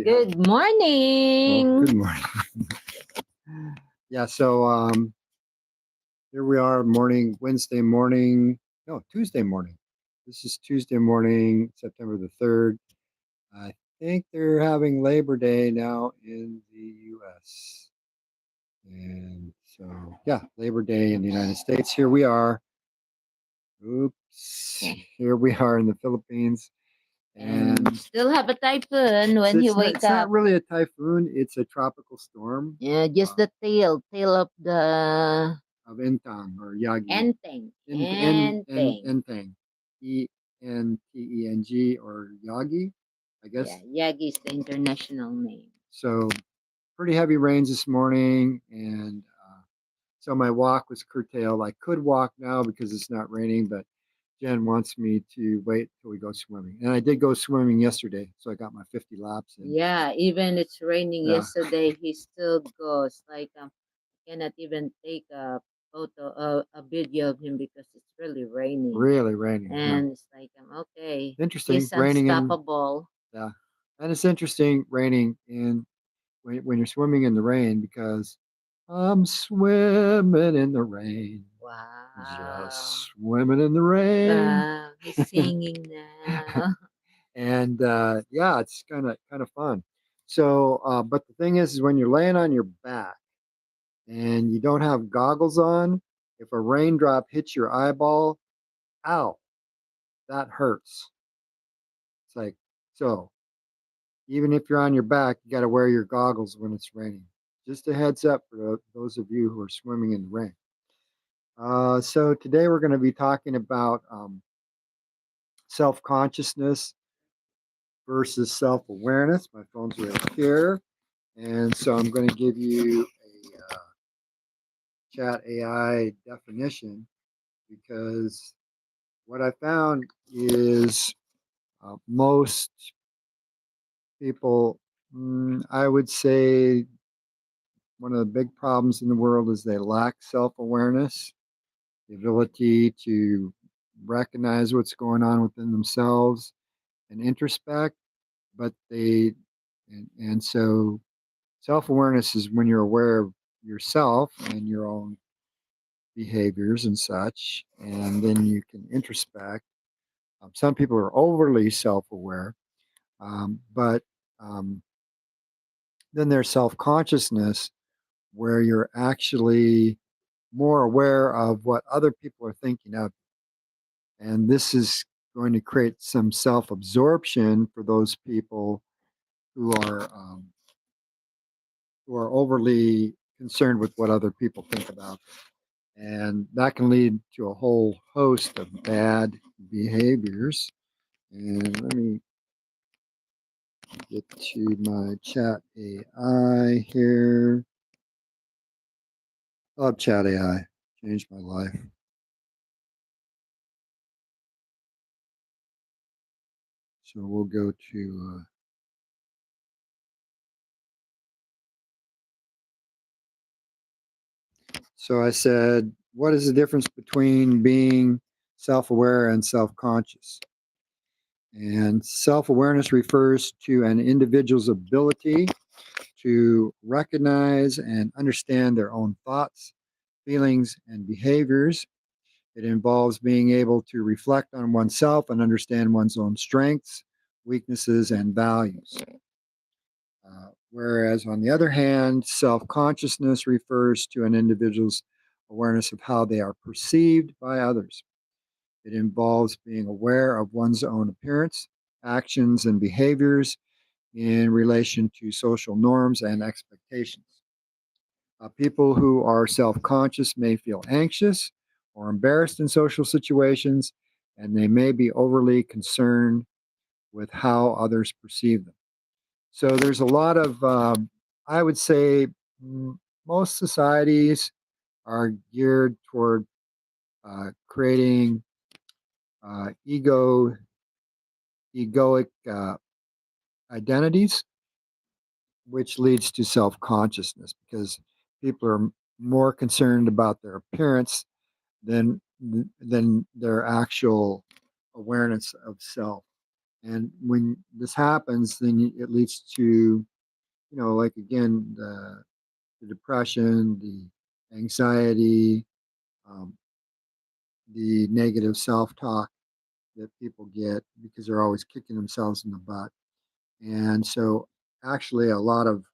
Good Well, morning. good morning. Yeah, so here we are, Wednesday morning. No, Tuesday morning. This is Tuesday morning, September the 3rd. I think they're having Labor Day now in the US. And so, yeah, Labor Day in the United States. Here we are. Oops. Here we are in the Philippines. And Still have a typhoon when you wake it's not up. really a typhoon, it's a tropical storm Yeah, just the tail of the of enteng or yagi. enteng. Enteng. Enteng. Enteng or yagi, I Yeah, guess. Yagi is the international name. So pretty heavy rains this morning, and so my walk was curtailed. I could walk now because it's not raining, but Jen wants me to wait till we go swimming. And I did go swimming yesterday, so I got my 50 laps in. Yeah, even it's raining Yeah. yesterday, he still goes. Like cannot even take a photo, a video of him because it's really raining. Really raining. And it's like okay, Interesting. he's Raining unstoppable. Yeah. And it's interesting raining in when you're swimming in the rain because I'm swimming in the rain. Wow. Just swimming in the rain. Wow, he's singing now. And yeah, it's kind of fun. So, but the thing is when you're laying on your back and you don't have goggles on, if a raindrop hits your eyeball, ow, that hurts. It's like, so even if you're on your back, you got to wear your goggles when it's raining. Just a heads up for those of you who are swimming in the rain. So today we're going to be talking about self-consciousness versus self-awareness. My phone's right here. And so I'm going to give you a chat AI definition because what I found is most people, I would say one of the big problems in the world is they lack self-awareness, the ability to recognize what's going on within themselves and introspect. But and so self-awareness is when you're aware of yourself and your own behaviors and such, and then you can introspect. Some people are overly self-aware, but um, then there's self-consciousness where you're actually more aware of what other people are thinking of. And this is going to create some self absorption for those people who are overly concerned with what other people think about. And that can lead to a whole host of bad behaviors. And let me get to my chat AI here. I love chat AI. Changed my life. So we'll go to so I said, what is the difference between being self-aware and self-conscious? And self-awareness refers to an individual's ability to recognize and understand their own thoughts, feelings, and behaviors. It involves being able to reflect on oneself and understand one's own strengths, weaknesses, and values. Whereas, on the other hand, self consciousness refers to an individual's awareness of how they are perceived by others. It involves being aware of one's own appearance, actions, and behaviors in relation to social norms and expectations. People who are self conscious may feel anxious or embarrassed in social situations, and they may be overly concerned with how others perceive them. So there's a lot of, I would say, most societies are geared toward creating egoic identities, which leads to self consciousness because people are more concerned about their appearance than their actual awareness of self. And when this happens, then it leads to, like again, the depression, the anxiety, um, the negative self talk that people get because they're always kicking themselves in the butt. And so, actually, a lot of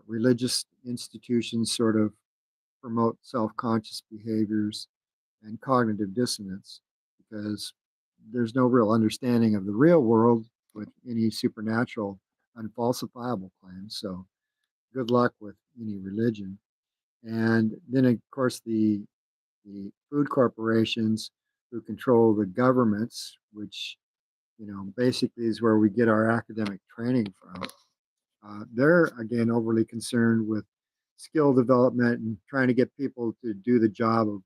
religious institutions sort of promote self conscious behaviors and cognitive dissonance because there's no real understanding of the real world with any supernatural, unfalsifiable claims. So, good luck with any religion. And then, of course, the food corporations who control the governments, which basically is where we get our academic training from. They're again overly concerned with skill development and trying to get people to do the job of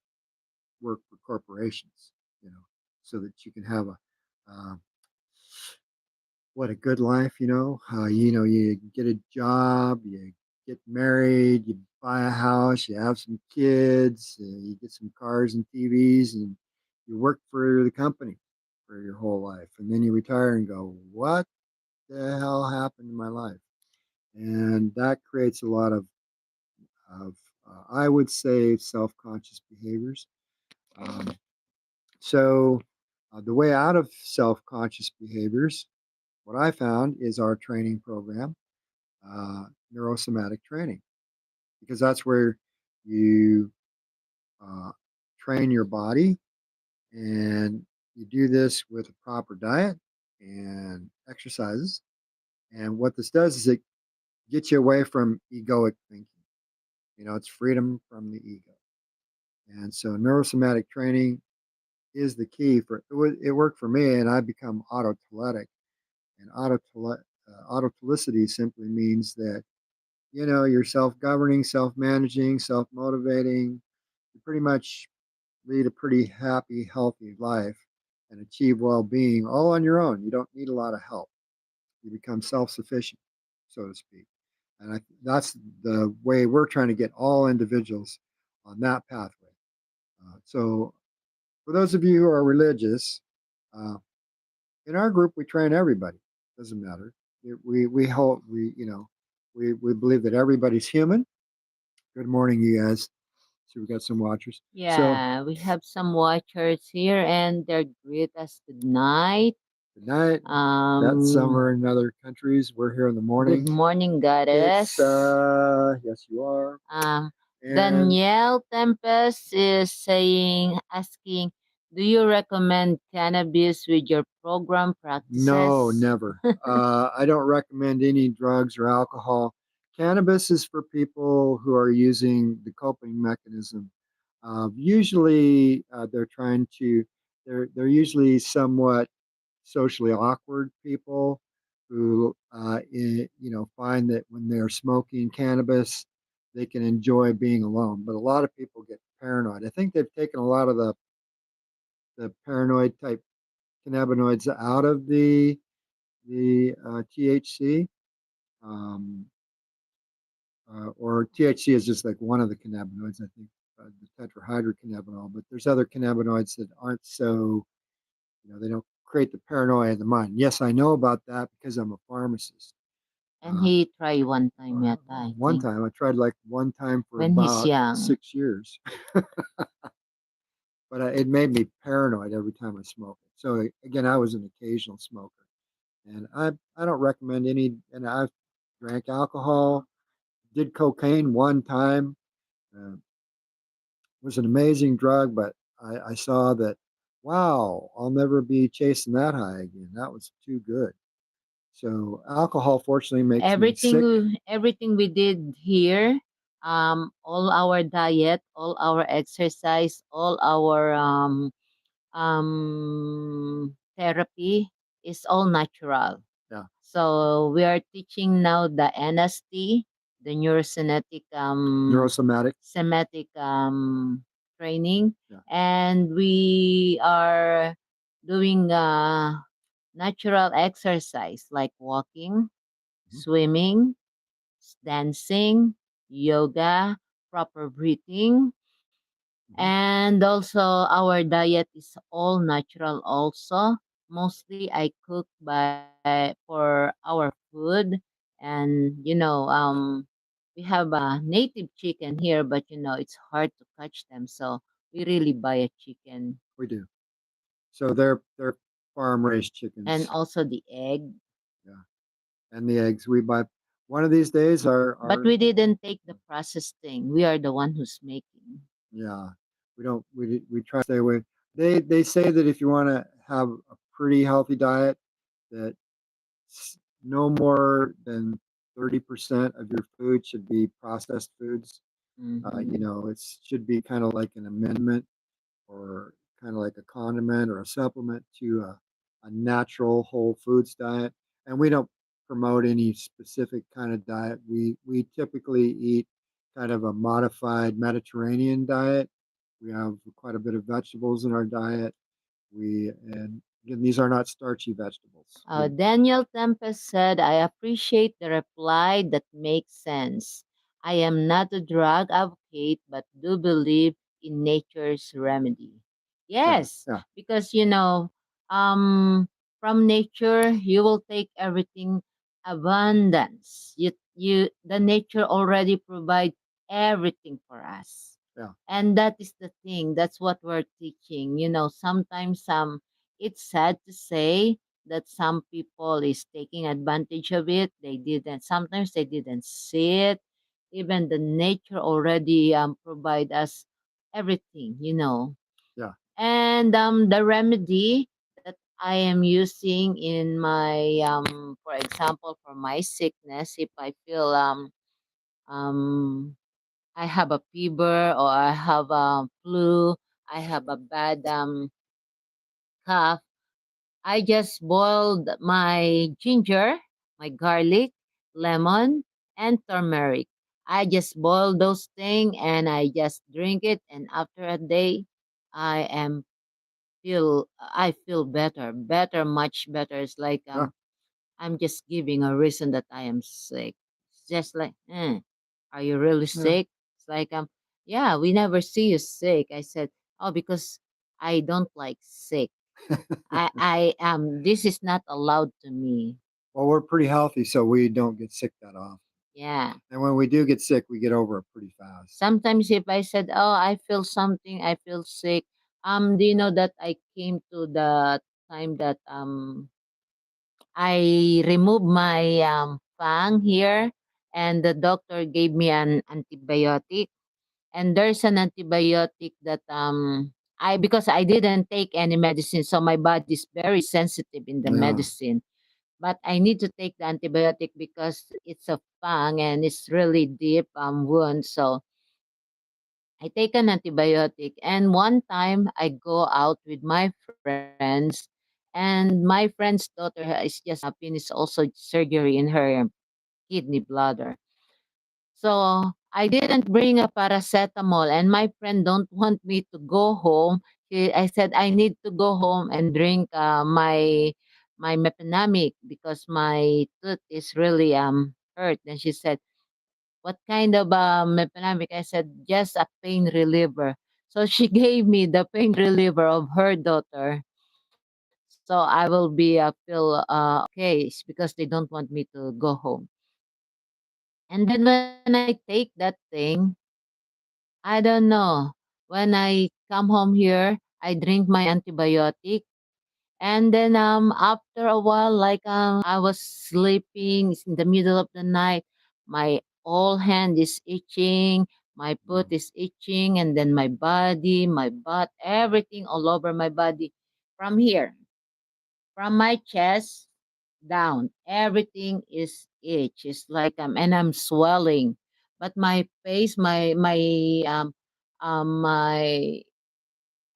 work for corporations, you know, so that you can have a what a good life, you get a job, you get married, you buy a house, you have some kids, you get some cars and TVs, and you work for the company for your whole life, and then you retire and go, what the hell happened to my life? And that creates a lot of I would say, self-conscious behaviors. Um, so the way out of self-conscious behaviors, what I found is our training program, uh, neurosomatic training, because that's where you uh, train your body, and you do this with a proper diet and exercises. And what this does is it gets you away from egoic thinking. It's freedom from the ego. And so neurosomatic training is the key for it. Worked for me, and I become autotelectic. And autotelicity simply means that you're self-governing, self-managing, self-motivating. You pretty much lead a pretty happy, healthy life and achieve well-being all on your own. You don't need a lot of help. You become self-sufficient, so to speak. And that's the way we're trying to get all individuals on that pathway. So, for those of you who are religious, uh, in our group we train everybody. Doesn't matter. We hope we believe that everybody's human. Good morning, you guys. So we got some watchers. So Yeah, we have some watchers here and they greet us good night. good night. That's Um, somewhere in other countries. We're here in the morning. Good morning, It's goddess. yes, you are. Um, And Danielle Tempest is asking, do you recommend cannabis with your program no, practices? never. I don't recommend any drugs or alcohol. Cannabis is for people who are using the coping mechanism. Usually, they're usually somewhat socially awkward people who find that when they're smoking cannabis, they can enjoy being alone. But a lot of people get paranoid. I think they've taken a lot of the paranoid type cannabinoids out of the THC, um, or THC is just like one of the cannabinoids. I think the tetrahydrocannabinol, but there's other cannabinoids that aren't so, they don't create the paranoia in the mind. Yes, I know about that because I'm a pharmacist. And Uh, he tried one time yata, I One think, time, I tried like one time for when he's about young. 6 years, but it made me paranoid every time I smoked it. So again, I was an occasional smoker, and I don't recommend any. And I've drank alcohol, did cocaine one time. It was an amazing drug, but I saw that, wow, I'll never be chasing that high again. That was too good. So alcohol, fortunately, makes me sick. Everything we did here, all our diet, all our exercise, all our therapy is all natural. Yeah, So we are teaching now the NST, the neurosenetic neurosomatic. semetic training, Yeah. and we are doing natural exercise like walking, Mhm. swimming, dancing, yoga, proper breathing, Mhm. and also our diet is all natural also. mostly I cook by for our food, and we have a native chicken here, but it's hard to catch them, so we really buy a chicken. We do. So they're farm raised And chickens. also the egg. Yeah. And the eggs we buy. One of these days, But our we didn't take the process thing. We are the one who's making. yeah, we don't we try to stay away. They say that if you want to have a pretty healthy diet, that no more than 30% of your food should be processed foods. Mm-hmm. It should be kind of like an amendment or kind of like a condiment or a supplement to a natural whole foods diet. And we don't promote any specific kind of diet. We typically eat kind of a modified Mediterranean diet. We have quite a bit of vegetables in our diet. We and again, these are not starchy vegetables. We Daniel Tempest said, I appreciate the reply that makes sense. I am not a drug advocate, but do believe in nature's remedy. yeah, Yes, yeah, because um, from nature you will take everything abundance. The nature already provide everything for us, yeah, and that is the thing. That's what we're teaching. Sometimes it's sad to say that some people is taking advantage of it. Sometimes they didn't see it. Even the nature already provide us everything. yeah. And the remedy that I am using in my for example, for my sickness, if I feel um I have a fever, or I have a flu, I have a bad cough, I just boiled my ginger, my garlic, lemon, and turmeric. I just boil those things and I just drink it, and after a day I feel better. Better, much better. It's like Yeah. I'm just giving a reason that I am sick. It's just like, are you really Yeah. sick? It's like, yeah, we never see you sick. I said, oh, because I don't like sick. I am. This is not allowed to me. Well, we're pretty healthy, so we don't get sick that often. Yeah. And when we do get sick, we get over it pretty fast. Sometimes if I said, oh, I feel something, I feel sick. Do you know that I came to the time that I removed my fang here, and the doctor gave me an antibiotic. And there's an antibiotic that I because I didn't take any medicine, so my body is very sensitive in the Yeah. medicine. But I need to take the antibiotic because it's a fang and it's really deep wound. So I take an antibiotic. And one time I go out with my friends, and my friend's daughter is just finished also surgery in her kidney bladder. So I didn't bring a paracetamol, and my friend don't want me to go home. I said I need to go home and drink my mepinamic because my tooth is really hurt. And she said, "What kind of mepinamic?" I said, "Just a pain reliever." So she gave me the pain reliever of her daughter. So I will be feel okay. It's because they don't want me to go home. And then when I take that thing, I don't know. When I come home here, I drink my antibiotic, and then after a while, like I was sleeping, it's in the middle of the night, my whole hand is itching, my foot is itching, and then my body, my butt, everything all over my body, from here, from my chest down, everything is itch. It's like and I'm swelling, but my face, um my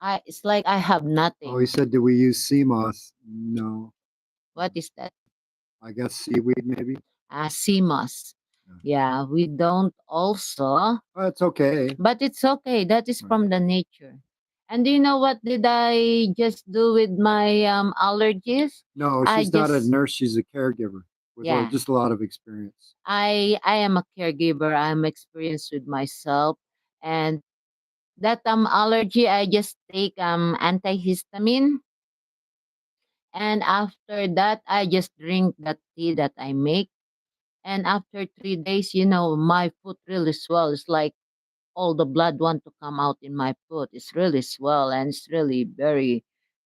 I it's like I have Oh, he nothing. said, do we use sea moss? No. What is that? I guess seaweed, maybe. CMOS. Yeah. Yeah, we don't also, Oh, it's okay. but it's okay. That is Right. from the nature. And do you know what did I just do with my allergies? No, I she's not a just nurse. She's a caregiver with yeah, just a lot of experience. I am a caregiver. I'm experienced with myself, and that allergy I just take antihistamine, And after that, I just drink that tea that I make. And after 3 days, my foot really swells. Like all the blood want to come out in my foot. It's really swell and it's really very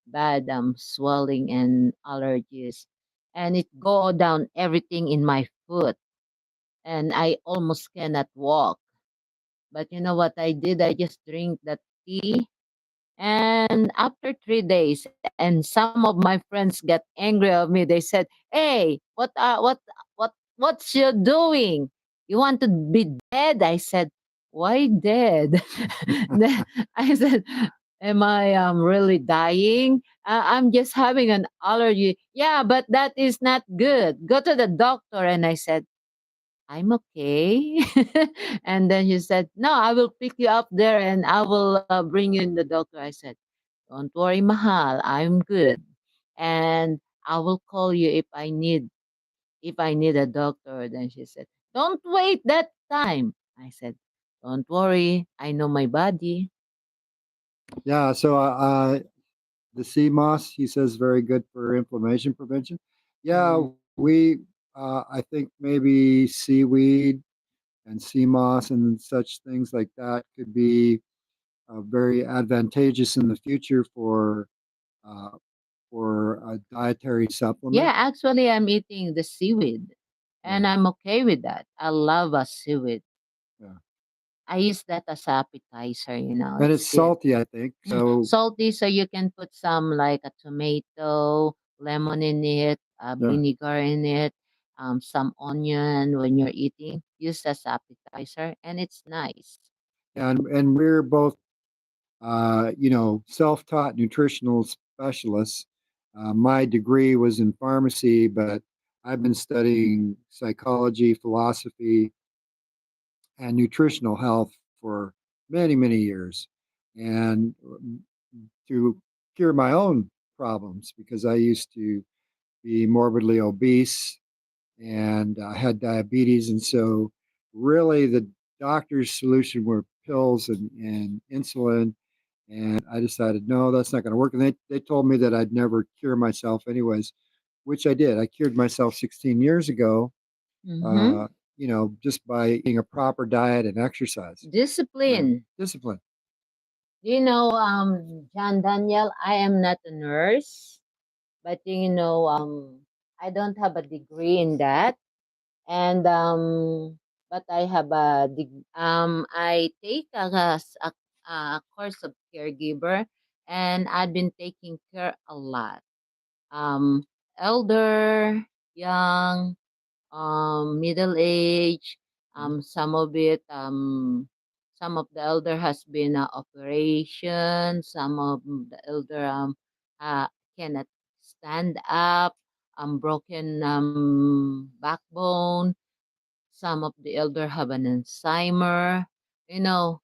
bad swelling and allergies. And it go down everything in my foot. And I almost cannot walk. But you know what I did? I just drink that tea. And after 3 days, and some of my friends got angry of me. They said, "Hey, what's you doing? You want to be dead?" I said, "Why dead?" Then I said, "Am I really dying? I'm just having an allergy." Yeah, but that is not good. Go to the doctor. And I said, "I'm okay." And then he said, "No, I will pick you up there and I will bring you in the doctor." I said, "Don't worry, Mahal. I'm good. And I will call you if I need a doctor." Then she said, "Don't wait that time." I said, "Don't worry. I know my body." Yeah. So the sea moss, he says, very good for inflammation prevention. Yeah, Mm. I think maybe seaweed and sea moss and such things like that could be very advantageous in the future uh, for a dietary Yeah, supplement. actually, I'm eating the seaweed and Yeah, I'm okay with that. I love a seaweed. yeah, I use that as appetizer, and it's it's good. salty, I think. So Salty, so you can put some like a tomato, lemon in it, yeah, vinegar in it, some onion when you're eating. Use as appetizer, and it's nice. and we're both self-taught nutritional specialists. My degree was in pharmacy, but I've been studying psychology, philosophy, and nutritional health for many, many years, and to cure my own problems because I used to be morbidly obese and I had diabetes, and so really the doctor's solution were pills and insulin. And I decided, no, that's not going to work. And they told me that I'd never cure myself, anyways, which I did. I cured myself 16 years ago, Mm-hmm. uh, just by eating a proper diet and exercise. Yeah. Discipline. Discipline. John Daniel, I am not a nurse, but I don't have a degree in that. And but I have I take a course of caregiver, and I've been taking care a lot. Um, Elder, young, middle age, Mhm. some of the elder has been operation, some of the elder uh, cannot stand up, broken backbone, some of the elder have an Alzheimer. You know,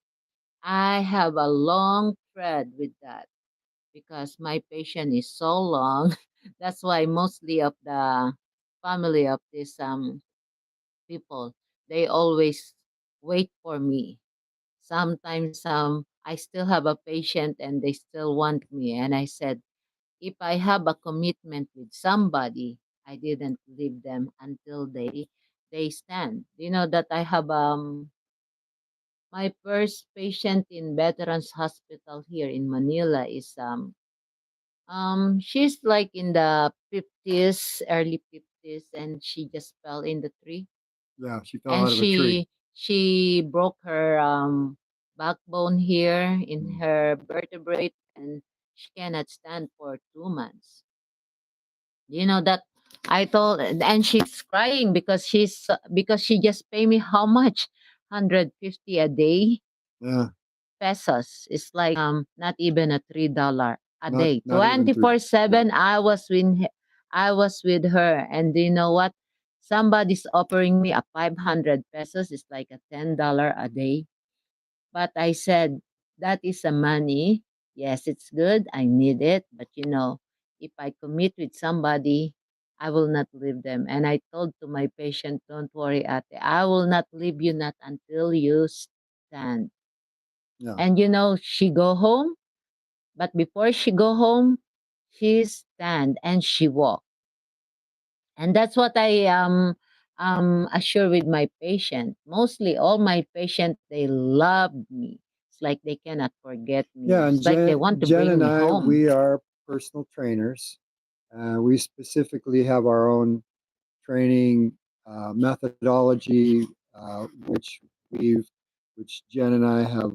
I have a long thread with that because my patient is so long. That's why mostly of the family of these people, they always wait for me. Sometimes I still have a patient and they still want me. And I said, if I have a commitment with somebody, I didn't leave them until they stand. You know that I have my first patient in Veterans Hospital here in Manila is she's like in the 50s, early 50s, and she just fell in the tree. Yeah, she fell And out of a tree. she broke her backbone here in Mm. her vertebrae, and she cannot stand for 2 months. You know that I told, and she's crying because she just pay me how much? 150 a day Yeah, pesos. It's like not even a $3 a day. not even three. Yeah, 24/7 I was with her, and do you know what? Somebody's offering me a 500 pesos. It's like a $10 a day. But I said, that is a money. Yes, it's good. I need it. But if I commit with somebody, I will not leave them. And I told to my patient, don't worry, ate. I will not leave you not until you stand. yeah. And she go home. But before she go home, She stand and she walk. And that's what I assure with my patient. Mostly all my patient, they love me. It's like they cannot forget me. Yeah, and It's like they want to Jen bring and me I, home. we are personal trainers. We specifically have our own training methodology, which we've, which Jen and I have,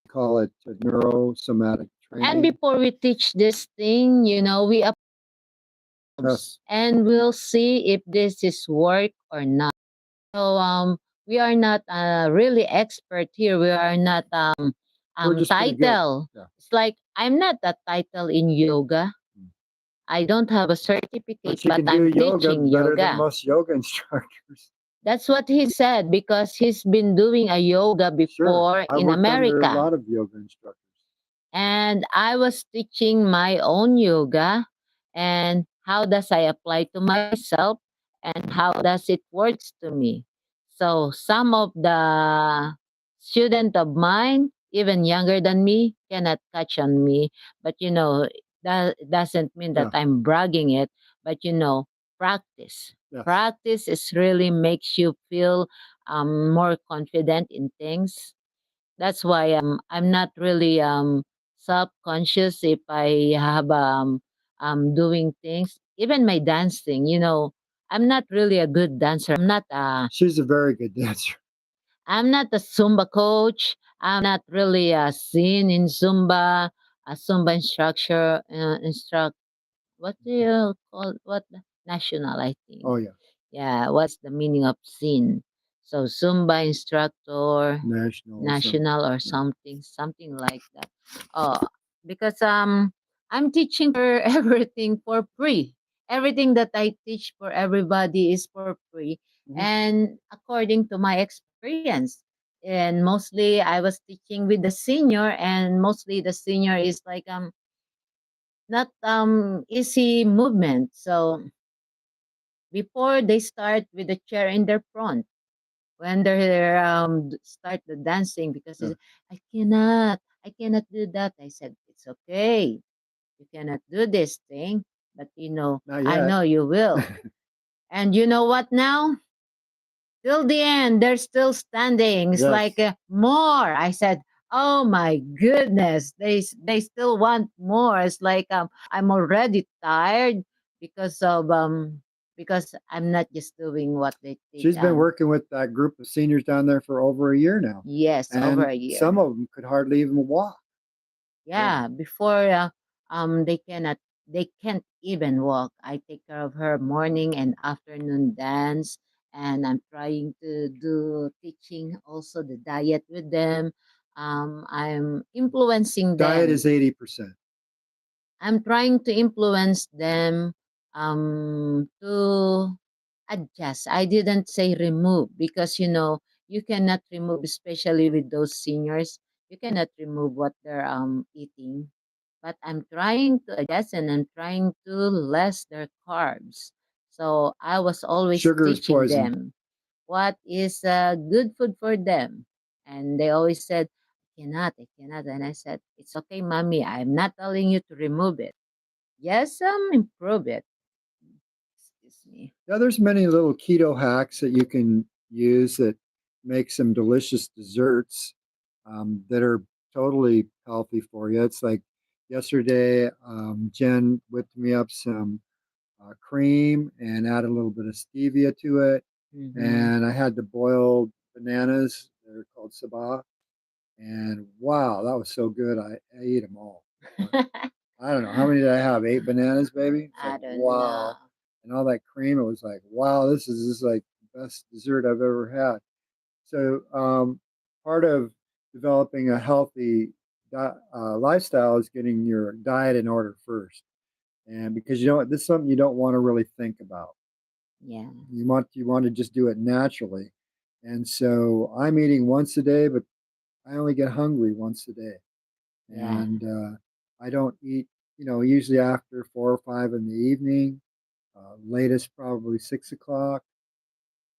call it neurosomatic And training. before we teach this thing, we Yes, and we'll see if this is work or not. So we are not really expert here. We are not we're just pretty good. title. Yeah, It's like I'm not a title in yoga. I don't have a but certificate, you but can do I'm yoga teaching better than yoga. most yoga instructors. That's what he said because he's been doing a yoga Sure, before I in worked under a America. lot of yoga instructors. And I was teaching my own yoga and how does I apply to myself and how does it works to me. So some of the student of mine, even younger than me, cannot catch on me. But that doesn't mean that Yeah, I'm bragging it. But practice. yes. Practice is really makes you feel more confident in things. That's why I'm not really self-conscious if I have doing things. Even my dancing, I'm not really a good dancer. She's a very good dancer. I'm not a Zumba coach. I'm not really a scene in Zumba, a Zumba instruct. What do you call what national? I think. Oh yeah, Yeah, what's the meaning of scene? So Zumba instructor, national or something. national or Yeah. something like that. Oh, because I'm teaching for everything for free. Everything that I teach for everybody is for free Mhm. and according to my experience. And mostly I was teaching with the senior and mostly the senior is like not easy movement. So before they start with the chair in their front when they're start the dancing because Yeah. I cannot do that. I said it's okay. You cannot do this thing, but Not I yet. know you will. And you know what now? Till the end, they're still standing. It's like Yes. more. I said, "Oh my goodness, they still want more." It's like I'm already tired because of because I'm not just doing what they teach. She's been working with that group of seniors down there for over a year now, Yes, over and a some year. of them could hardly even walk. Yeah. Yeah, before they can't even walk. I take care of her morning and afternoon dance and I'm trying to do teaching also the diet with them. I'm influencing Diet them. is 80%. I'm trying to influence them to adjust. I didn't say remove because you cannot remove, especially with those seniors. You cannot remove what they're eating. But I'm trying to adjust and I'm trying to less their carbs. So I was always Sugar is teaching poison. them what is good food for them. And they always said, I cannot. And I said, it's okay, mommy. I'm not telling you to remove it. Yes, improve it. Excuse me. Yeah, there's many little keto hacks that you can use that make some delicious desserts that are totally healthy for you. It's like yesterday, Jen whipped me up some cream and added a little bit of stevia to it. Mm-hmm. And I had the boiled bananas. They're called sabah. And wow, that was so good. I ate them all. I don't know how many did I have? 8 bananas, baby. It's like I don't know. wow, and all that cream. It was like wow, this is like the best dessert I've ever had. So part of developing a healthy lifestyle is getting your diet in order first, and because you know what, this is something you don't want to really think about. Yeah, You want to just do it naturally, and so I'm eating once a day, but I only get hungry once a day yeah. and I don't eat. Usually after 4 or 5 in the evening, latest probably 6 o'clock.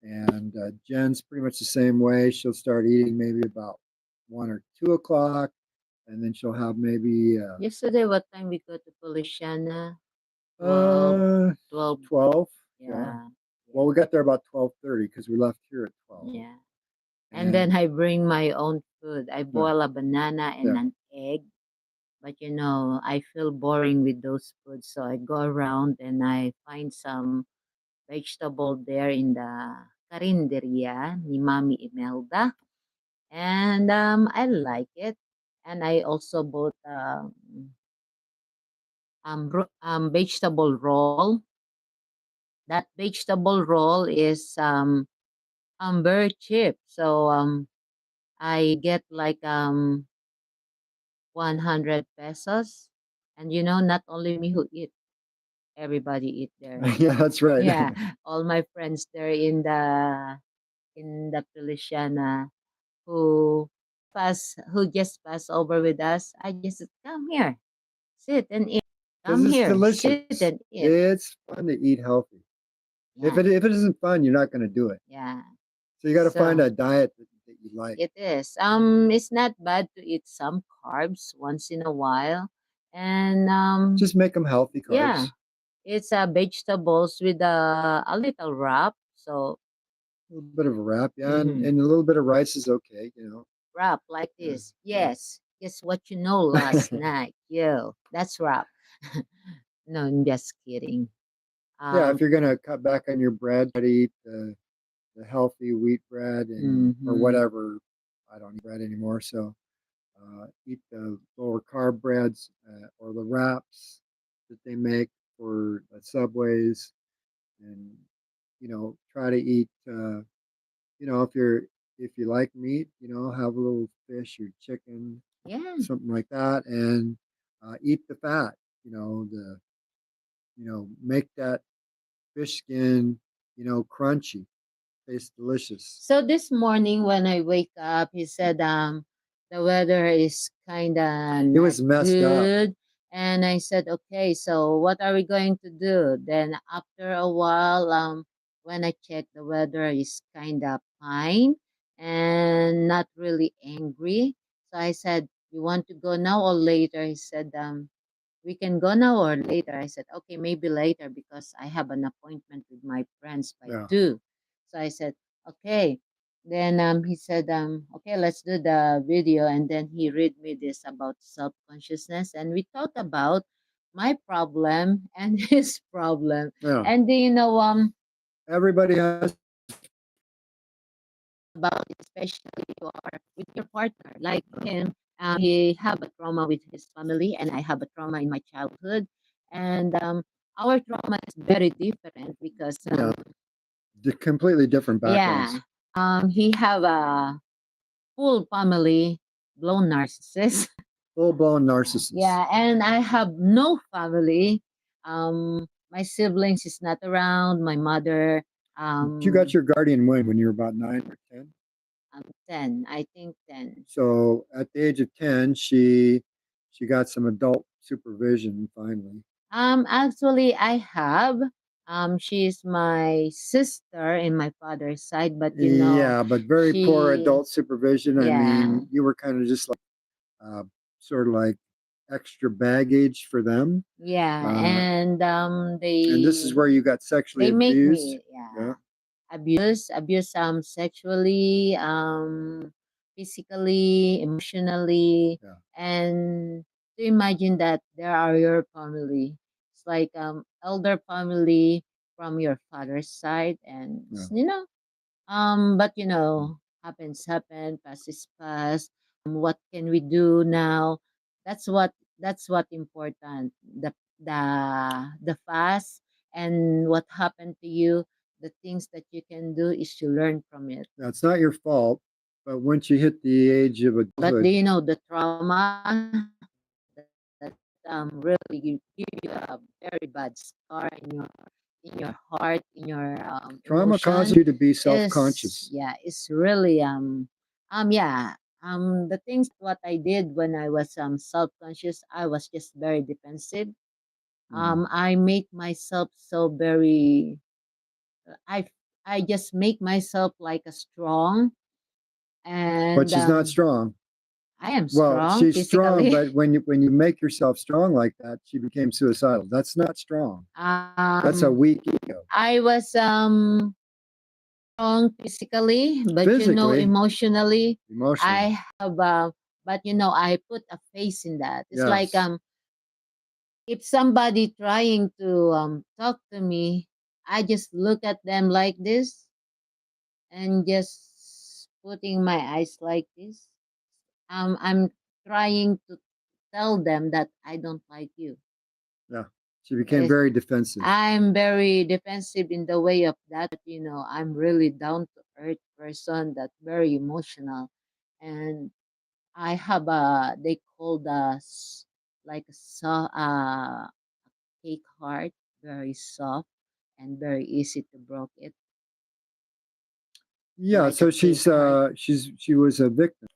And Jen's pretty much the same way. She'll start eating maybe about 1 or 2 o'clock, and then she'll have maybe Yesterday, what time we go to Policiana? 12, uh 12. 12. Yeah. Yeah, Well, yeah, we got there about 12:30 because we left here at 12. yeah. And then And I bring my own food. I yeah, boil a banana and yeah. an egg. But I feel boring with those foods. So I go around and I find some vegetable there in the carinderia ni Mami Imelda. And I like it. And I also bought vegetable roll. That vegetable roll is very cheap. So I get like 100 pesos. And not only me who eat, everybody eat there. Yeah, that's right. Yeah, all my friends there in the Feliciana who just pass over with us. I just said, come here, sit and eat. Because Come it's here, sit delicious. and eat. It's fun to eat healthy. Yeah, If it isn't fun, you're not going to do it. yeah. So you got to find So a diet that you like. it is. It's not bad to eat some carbs once in a while, and Just make them healthy yeah, carbs. it's vegetables with a little wrap. So A little bit of a wrap, yeah, mhm, and a little bit of rice is okay, you know. wrap like Yeah, this. Yes, guess what last yeah. night? Yo, that's wrap. No, I'm just kidding. Yeah, Um, if you're gonna cut back on your bread, try to eat the healthy wheat bread and or mhm. whatever. I don't eat bread anymore, so eat the lower carb breads or the wraps that they make for subways, and try to eat. If you like meat, have a little fish or chicken, Yeah. something like that, and eat the fat. Make that fish skin, crunchy, tastes delicious. So this morning when I wake up, he said the weather is kind of It not was messed up. good. And I said, okay, so what are we going to do? Then after a while, when I check the weather is kind of fine and not really angry. So I said, you want to go now or later? He said, we can go now or later. I said, okay, maybe later because I have an appointment with my friends by Yeah, 2. So I said, okay. Then he said, okay, let's do the video. And then he read me this about self-consciousness. And we talked about my problem and his problem. yeah. And Everybody has. about it, especially you are with your partner, like him. He have a trauma with his family, and I have a trauma in my childhood, and our trauma is very different because Yeah, completely different yeah, backgrounds. he have a full family blown narcissist. Full blown narcissists. Yeah, and I have no family. My siblings is not around. My mother, You got um, your guardian when you were about 9 or 10. 10, I think 10. So at the age of 10, she got some adult supervision finally. Actually, I have. She's my sister in my father's side, but Yeah, but very poor she, adult supervision. I yeah, mean, you were kind of just like uh, sort of like extra baggage for them. yeah, Uh, and and this is where you got sexually they make abused. me, yeah, Yeah, abuse sexually, physically, emotionally, yeah, and to imagine that there are your family. It's like elder family from your father's side, and yeah. but happen, past is past. What can we do now? That's what important. The past and what happened to you. The things that you can do is to learn from it. Now, it's not your fault, but once you hit the age of But do adulthood, you know the trauma that really give you a very bad scar in your heart, in your trauma emotion causes you to be is self-conscious. yeah, is really yeah. The things that what I did when I was self-conscious, I was just very defensive. Mm. I make myself so very I I just make myself like a strong But and she's not strong. I am Well, strong she's strong, physically. but when you make yourself strong like that, she became suicidal. That's not strong. That's a um, weak ego. I was strong physically, but Physically, emotionally, emotionally. I have. But I put a face in that. It's like Yes. if somebody trying to talk to me, I just look at them like this and just putting my eyes like this. I'm trying to tell them that I don't like you. Yeah. She became It's, very defensive. I'm very defensive in the way of that. I'm really down to earth person that very emotional, and I have a they call us like a cake heart, very soft and very easy to break it, Yeah, like a so cake heart. she was a victim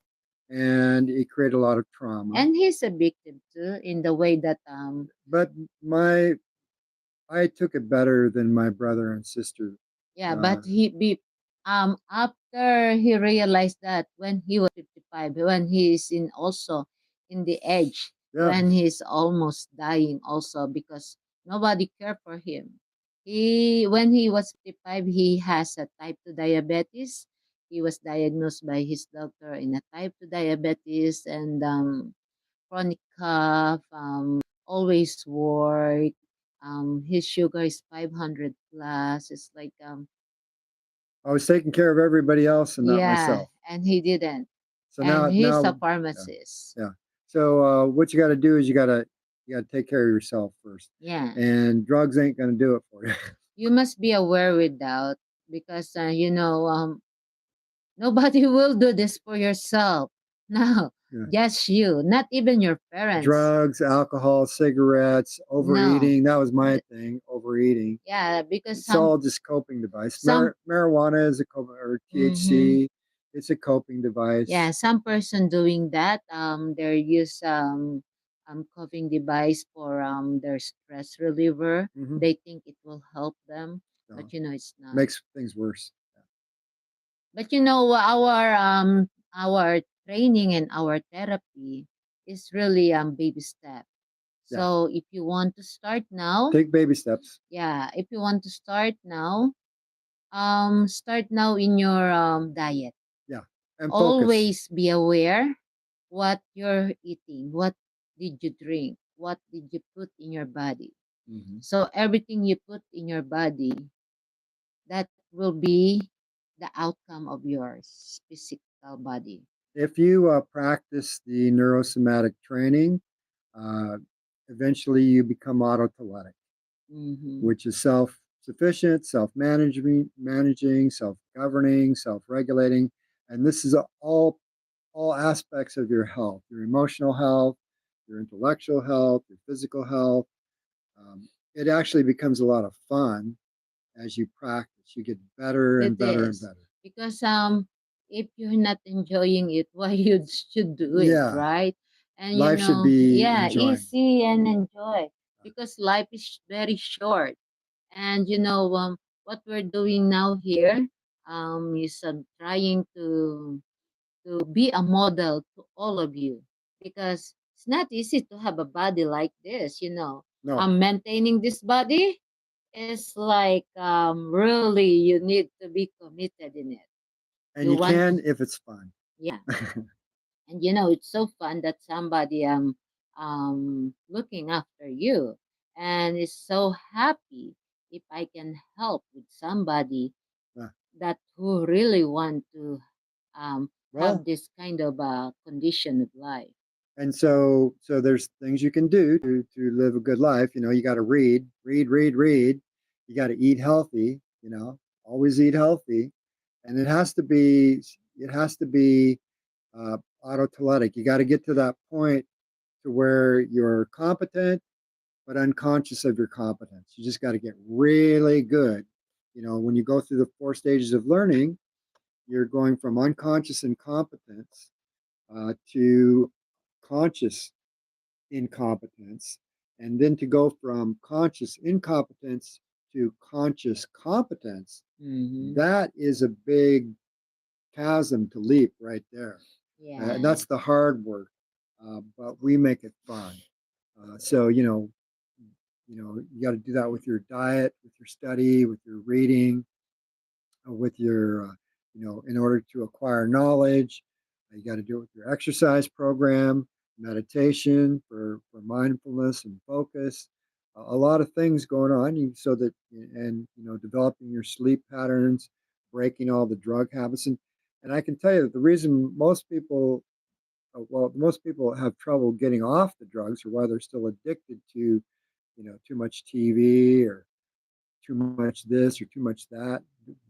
and it created a lot of trauma. And he's a victim too in the way that But my I took it better than my brother and sister. yeah, Uh, but after he realized that when he was 55, when he is in also in the edge, yeah, when he's almost dying also because nobody cared for him. He when he was 55, he has a type 2 diabetes. He was diagnosed by his doctor in a type 2 diabetes and chronic cough, always work. His sugar is 500 plus. It's like I was taking care of everybody else and not yeah, myself. and he didn't. So And he's a yeah, pharmacist. yeah. So what you got to do is you got to take care of yourself first, Yeah. and drugs ain't going to do it for you. You must be aware with that because nobody will do this for yourself. No, Yeah. just you, not even your parents. Drugs, alcohol, cigarettes, No. overeating. That was my Th- thing, overeating. Yeah, because It's all just coping device. some Marijuana is a or mhm. THC. It's a coping Yeah, device. some person doing that, they use coughing device for their stress reliever. Hmm. They think it will help them, So, but it's not. makes things worse. But our training and our therapy is really baby step. Yeah, So if you want to start now, take baby steps. yeah, if you want to start now in your diet. Yeah, and focus. Always be aware what you're eating, what did you drink, what did you put in your body. Hmm. So everything you put in your body, that will be the outcome of your physical body. If you practice the neurosomatic training, uh, eventually you become autotoletic, Mm-hmm. which is self-sufficient, managing, self-governing, self-regulating, and this is all aspects of your health, your emotional health, your intellectual health, your physical health. It actually becomes a lot of fun as you practice. You get better It and better and is better. because if you're not enjoying it, why you should do it, Yeah, right? And life should be yeah, enjoying. easy and enjoy because life is very short. And what we're doing now here is trying to be a model to all of you because it's not easy to have a body like this. No, Maintaining this body is like really you need to be committed in it. and You you want to, can if it's fun. yeah. And it's so fun that somebody looking after you, and is so happy if I can help with somebody Yeah. that who really want to have Well, this kind of condition of life. and so there's things you can do to live a good life. You got to read. You got to eat healthy. Always eat healthy, and it has to be uh, autotoletic. You got to get to that point to where you're competent but unconscious of your competence. You just got to get really good. When you go through the 4 stages of learning, you're going from unconscious incompetence to conscious incompetence, and then to go from conscious incompetence to conscious competence. Mm-hmm. That is a big chasm to leap right there. And Yeah. that's the hard work, but we make it fun. So you got to do that with your diet, with your study, with your reading, with your in order to acquire knowledge. You got to do it with your exercise program, meditation for mindfulness and focus. A lot of things going on, so that and developing your sleep patterns, breaking all the drug habits, and I can tell you that the reason most people have trouble getting off the drugs, or why they're still addicted to too much TV or too much this or too much that.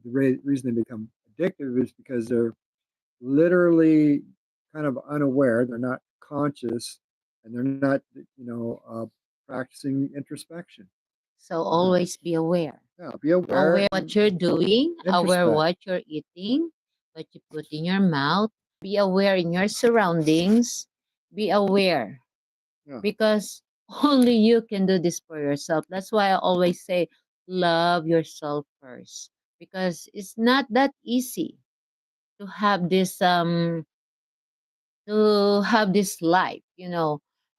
The reason they become addictive is because they're literally kind of unaware. They're not conscious, and they're not, practicing introspection. So Uh, always be aware. yeah, be aware Aware what and you're doing, aware introspect. what you're eating, what you put in your mouth. Be aware in your surroundings. Be aware Yeah, because only you can do this for yourself. That's why I always say love yourself first because it's not that easy to have this life,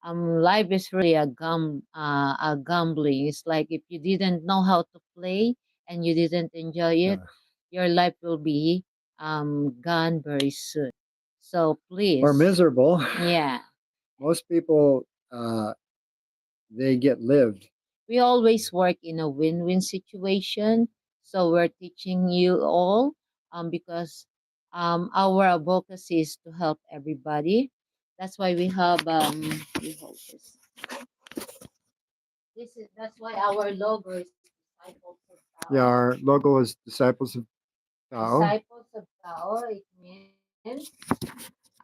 life is really a gambling. It's like if you didn't know how to play and you didn't enjoy it, yeah. your life will be gone very soon. So Or please, miserable. yeah, Most people, they get lived. we always work in a win-win situation. So we're teaching you all because our advocacy is to help everybody. That's why we hold this. That's why our logo is disciples of Yeah, Tao. our logo is Disciples of Tao. Disciples of Tao. It means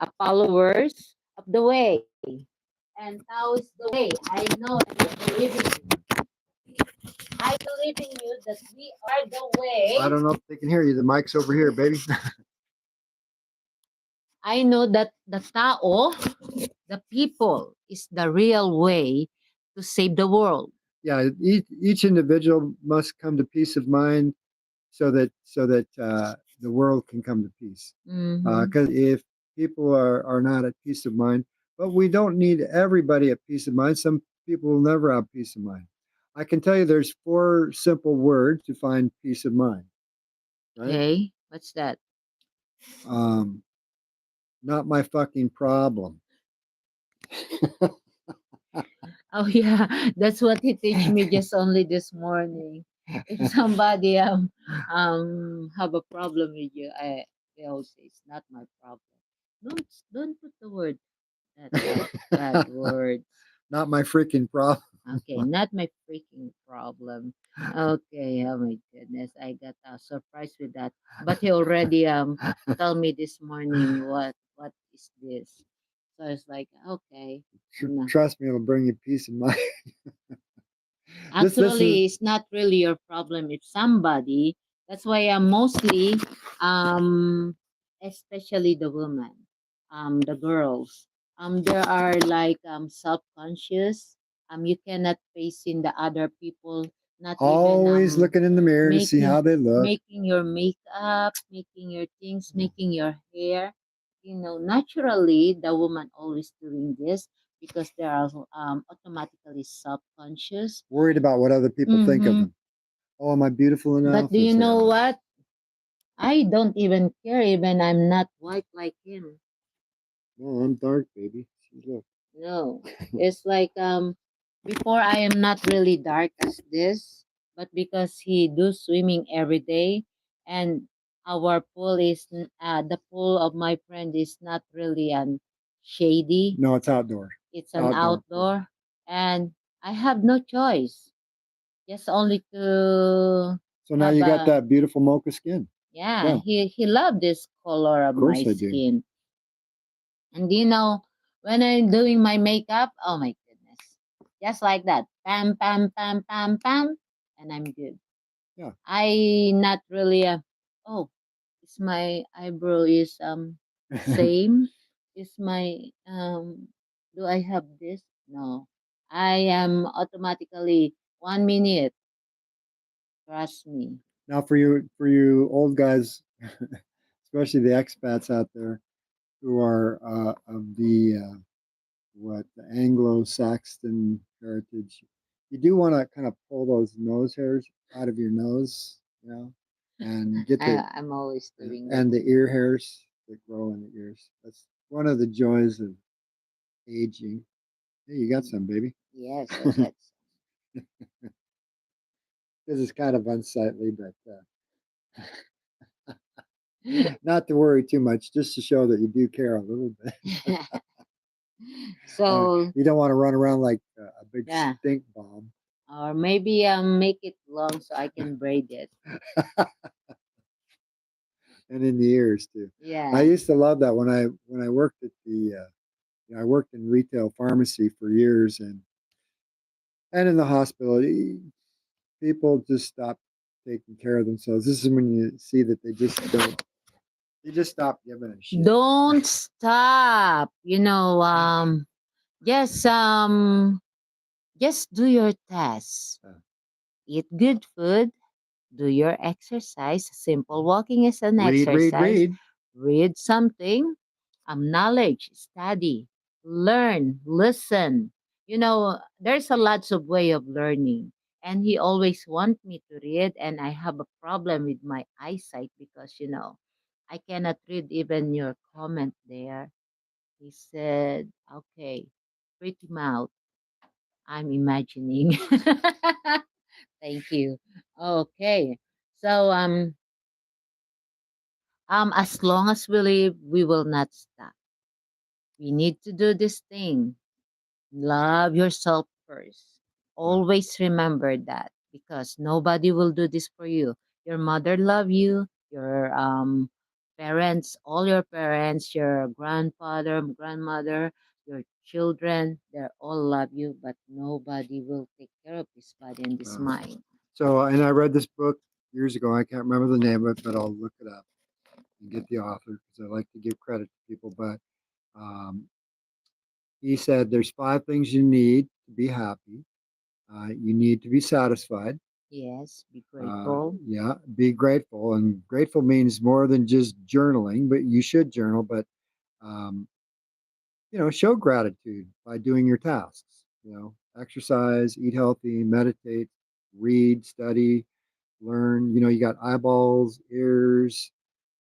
a followers of the way. And Tao is the way. I know that you believe in me. I believe in you that we are the I way. don't know if they can hear you. The mic's over here, baby. I know that the Tao, the people, is the real way to save the world. Yeah, each individual must come to peace of mind, so that the world can come to peace. Mm-hmm. Because if people are not at peace of mind, but we don't need everybody at peace of mind. Some people will never have peace of mind. I can tell you there's four simple words to find peace of mind, right? Okay, what's that? Um, Not my fucking problem. Oh yeah, that's what he teach me just only this morning. If somebody have a problem with you, they always say it's not my problem. Don't put the word that bad words. Not my freaking problem. Okay, not my freaking problem. Okay, oh my goodness, I got surprised with that. But he already tell me this morning what is this. So it's like okay, no. Trust me, it'll bring you peace of mind. This is Actually, it's not really your problem. It's somebody. That's why mostly, um, especially the women, the girls, there are like self-conscious. You cannot face in the other people. Not even always looking in the mirror to see how making they look. making your makeup, making your things, making your hair. Naturally, the woman always doing this because they are automatically self-conscious. Worried about what other people think of Mm-hmm. them. Oh, am I beautiful But enough? do They you say, know oh, what? I don't even care even I'm not white like him. no, I'm dark, baby. See, look. No. It's like before I am not really dark as this, but because he do swimming every day and our pool is the pool of my friend is not really shady. No, it's outdoor. It's an Outdoor pool. outdoor and I have no choice. Just only to So now have you got a that beautiful mocha skin. yeah, Yeah, of he loved this color of my course I do. skin. And when I'm doing my makeup, oh my goodness. Just like that. Pam pam pam pam pam and I'm good. Yeah. I not really oh, is my eyebrow is same? Is my do I have this? No. I am automatically 1 minute. Trust me. Now for you old guys, especially the expats out there. who are of the what the Anglo-Saxon heritage, you do want to kind of pull those nose hairs out of your nose, you know, and get the I'm always doing that. and the ear hairs that grow in the ears. That's one of the joys of aging. Hey, you got some, baby. Yes, I got This is kind of unsightly, but not to worry too much, just to show that you do care a little bit. some. So You don't want to run around like a big yeah, stink bomb. or maybe make it long so I can braid it. And in the ears too. I Yeah. used to love that when I worked at the I worked in retail pharmacy for years and in the hospital. People just stop taking care of themselves. This is when you see that they just stop giving a shit. Don't stop. Yes, just do your tasks. Uh, Eat good food, do your exercise. Simple walking is an read, read, exercise. read. Read something, knowledge, study, learn, listen. There's a lots of way of learning. And he always want me to read, and I have a problem with my eyesight because I cannot read even your comment there. He said, "Okay, pretty mouth." I'm imagining. Thank you. Okay. So as long as we live, we will not stop. We need to do this thing. Love yourself first. Uh, Always remember that because nobody will do this for you. Your mother love you, your parents, all your parents, your grandfather, grandmother, your children, they all love you, but nobody will take care of this body and this uh, mind. so, and I read this book years ago. I can't remember the name of it, but I'll look it up and get the author because I like to give credit to people. But um, he said there's five things you need to be happy. You need to be satisfied. Yes, be grateful. Yeah, be grateful, and grateful means more than just journaling. But you should journal. But um, show gratitude by doing your tasks. Exercise, eat healthy, meditate, read, study, learn. You got eyeballs, ears.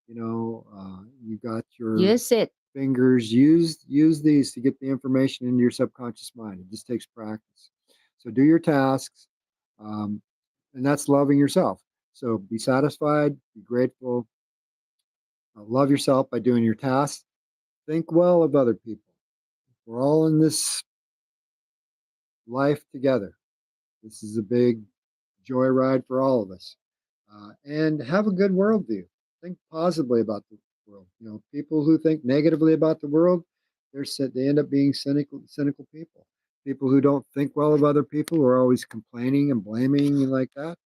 You got your Use it. fingers. Use these to get the information into your subconscious mind. It just takes practice. So do your tasks, um, and that's loving yourself. So be satisfied, be grateful, love yourself by doing your tasks. Think well of other people. We're all in this life together. This is a big joyride for all of us. And have a good worldview. Think positively about the world. People who think negatively about the world, they end up being cynical people. People who don't think well of other people, who are always complaining and blaming and like that,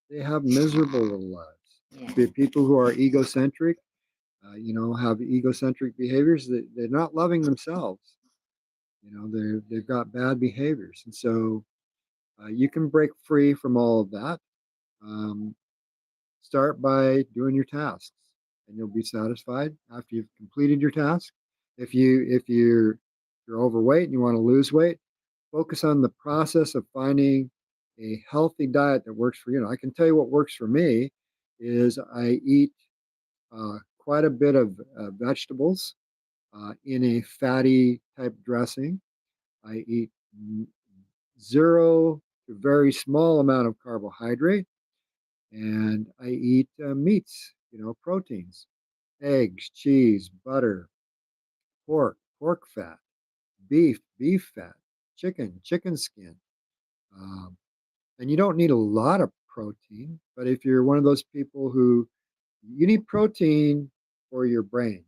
they have miserable little lives. Yeah. The people who are egocentric, have egocentric behaviors. They're not loving themselves. They've got bad behaviors, and so you can break free from all of that. Um, Start by doing your tasks, and you'll be satisfied after you've completed your task. If you're overweight and you want to lose weight, focus on the process of finding a healthy diet that works for you. Now, I can tell you what works for me is I eat quite a bit of vegetables in a fatty type dressing. I eat zero to very small amount of carbohydrate, and I eat meats, proteins, eggs, cheese, butter, pork fat, beef fat, chicken skin. Um, and you don't need a lot of protein, but if you're one of those people who you need protein for your brain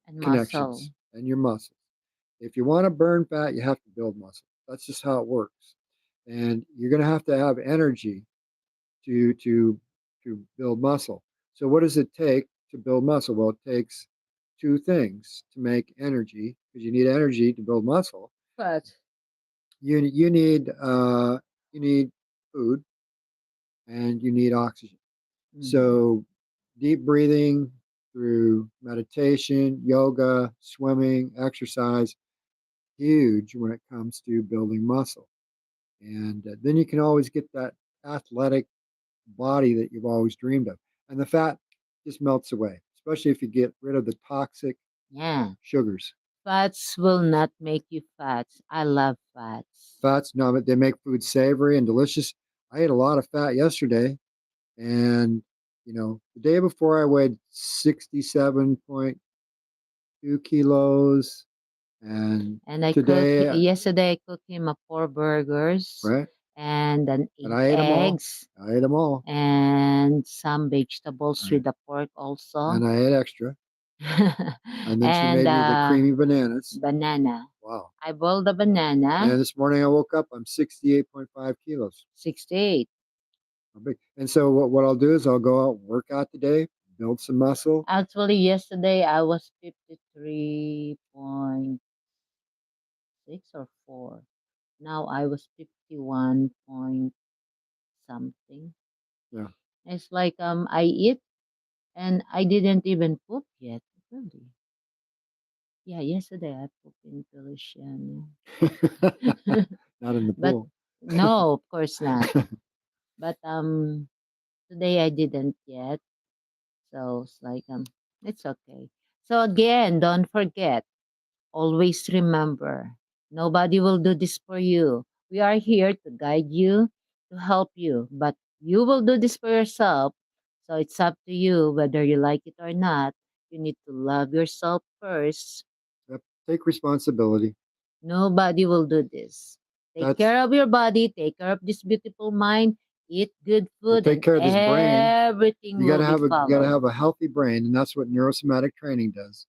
And muscle. connections and your muscles. If you want to burn fat, you have to build muscle. That's just how it works. And you're going to have energy to to to build muscle. So what does it take to build muscle? Well, it takes two things to make energy because you need energy to build muscle. But You need food and you need oxygen. mhm. So deep breathing, through meditation, yoga, swimming, exercise, huge when it comes to building muscle. And then you can always get that athletic body that you've always dreamed of. And the fat just melts away, especially if you get rid of the toxic Yeah. sugars. Fats will not make you fat. I love fats. Fats, no, but they make food savory and delicious. I ate a lot of fat yesterday, and the day before I weighed 67.2 kilos, and And I cook today, yesterday I cooked him a 4 burgers right, and an and 8 I ate them all. eggs I ate them all, and some vegetables right, with the pork also. and I ate extra. And then she And made me the creamy bananas. banana. Wow. I boiled the And banana, this morning I woke up, I'm 68.5 kilos. 68. How big. And so what I'll do is I'll go out, work out today, build some muscle. Actually, yesterday I was 53.6 or 4. Now I was 51 point something. Yeah. It's like I eat and I didn't even poop yet. Really. Yeah, yesterday I pooped in Feliciana. Not in the But pool. no, of course not. But today I didn't yet. So it's like it's okay. So again, don't forget, always remember, nobody will do this for you. We are here to guide you, to help you, but you will do this for yourself. So it's up to you whether you like it or not. You need to love yourself first. Yep. Take responsibility. Nobody will do this. Take That's care of your body, take care of this beautiful mind, eat good Well, food, take and care of this brain. everything will be You gotta followed. have a healthy brain, and that's what neurosomatic training does.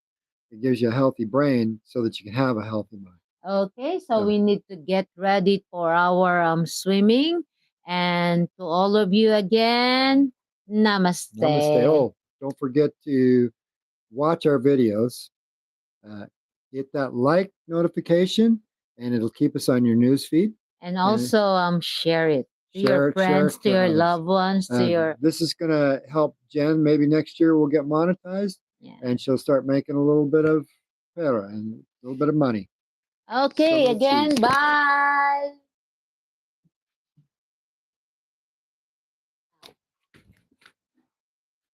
It gives you a healthy brain so that you can have a healthy mind. Okay, so So we need to get ready for our swimming. And to all of you again, namaste. namaste. Oh, don't forget to watch our videos. Uh, hit that like notification, and it'll keep us on your news feed. And And also share it to your share friends, it to to your others. loved ones, to your This is going to help Jen. Maybe next year we'll get monetized, yeah. and she'll start making a little bit of pera and a little bit of money. So Okay, let's see. again, bye.